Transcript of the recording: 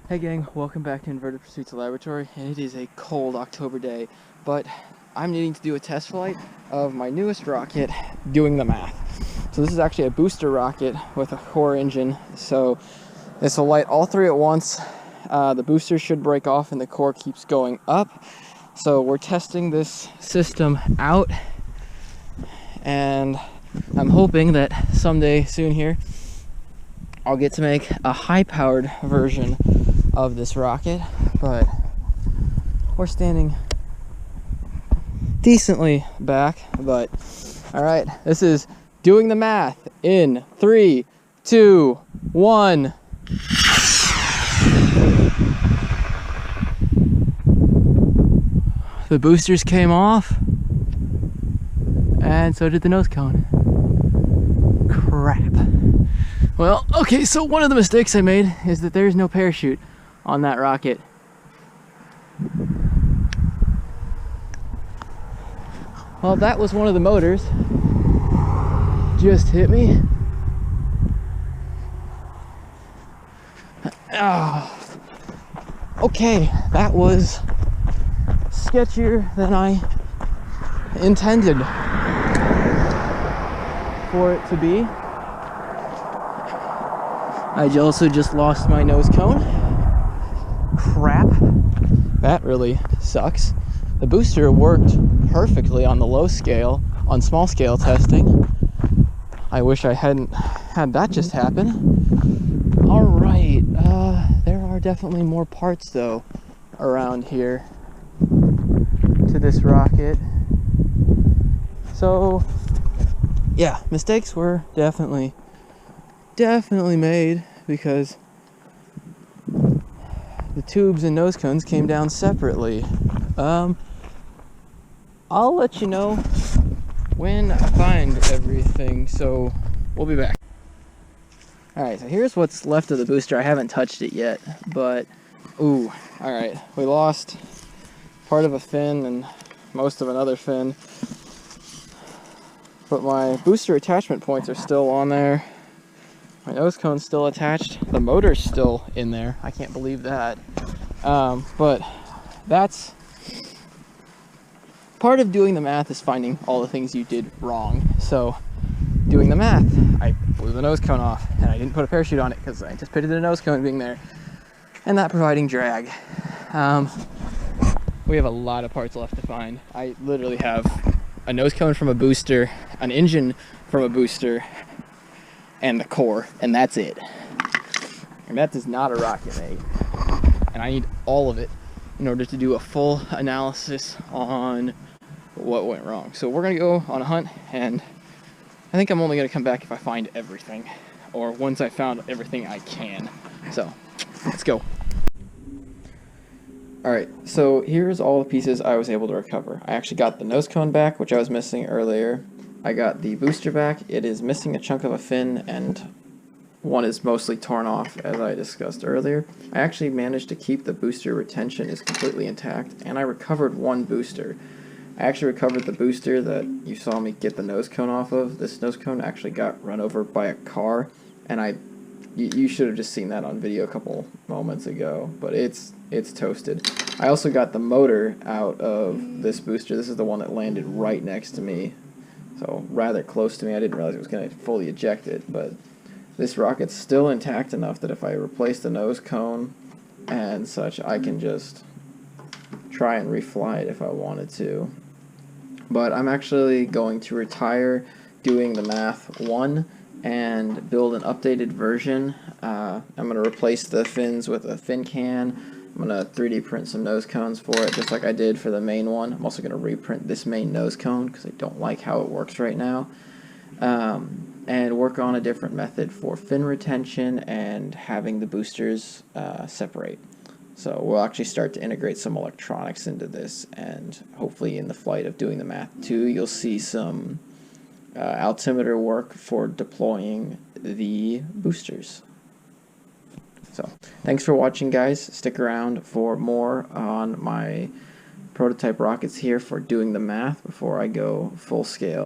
Hey gang, welcome back to Inverted Pursuits Laboratory, and it is a cold October day, but I'm needing to do a test flight of my newest rocket, Doing the Math. So this is actually a booster rocket with a core engine, so this will light all three at once. The booster should break off and the core keeps going up. So we're testing this system out, and I'm hoping that someday soon here, I'll get to make a high-powered version of this rocket, but we're standing decently back. But all right, this is Doing the Math in 3, 2, 1. The boosters came off, and so did the nose cone. Crap. Well, okay, so one of the mistakes I made is that there's no parachute on that rocket. Well, that was one of the motors. Just hit me. Oh. Okay, that was sketchier than I intended for it to be. I also just lost my nose cone. Crap. That really sucks. The booster worked perfectly on the low scale, on small scale testing. I wish I hadn't had that just happen. Alright, there are definitely more parts though around here to this rocket. So, yeah, mistakes were definitely made because the tubes and nose cones came down separately. I'll let you know when I find everything, so we'll be back. Alright, so here's what's left of the booster. I haven't touched it yet, but ooh, alright. We lost part of a fin and most of another fin, but my booster attachment points are still on there. My nose cone's still attached. The motor's still in there. I can't believe that. But that's part of doing the math, is finding all the things you did wrong. So, doing the math, I blew the nose cone off, and I didn't put a parachute on it because I anticipated the nose cone being there and that providing drag. We have a lot of parts left to find. I literally have a nose cone from a booster, an engine from a booster, and the core, and that's it. And that is not a rocket, mate. And I need all of it in order to do a full analysis on what went wrong. So we're gonna go on a hunt, and I think I'm only gonna come back if I find everything, or once I found everything I can. So let's go. Alright, so here's all the pieces I was able to recover. I actually got the nose cone back, which I was missing earlier. I got the booster back. It is missing a chunk of a fin, and one is mostly torn off, as I discussed earlier. I actually managed to keep the booster retention is completely intact, and I recovered one booster. I actually recovered the booster that you saw me get the nose cone off of. This nose cone actually got run over by a car, and you should have just seen that on video a couple moments ago, but it's toasted. I also got the motor out of this booster. This is the one that landed right next to me, so rather close to me. I didn't realize it was going to fully eject it, but this rocket's still intact enough that if I replace the nose cone and such, I can just try and refly it if I wanted to. But I'm actually going to retire Doing the Math 1 and build an updated version. I'm going to replace the fins with a fin can. I'm going to 3D print some nose cones for it, just like I did for the main one. I'm also going to reprint this main nose cone because I don't like how it works right now. And work on a different method for fin retention and having the boosters separate. So we'll actually start to integrate some electronics into this, and hopefully in the flight of Doing the Math 2, you'll see some altimeter work for deploying the boosters. So, thanks for watching, guys. Stick around for more on my prototype rockets here for Doing the Math before I go full scale.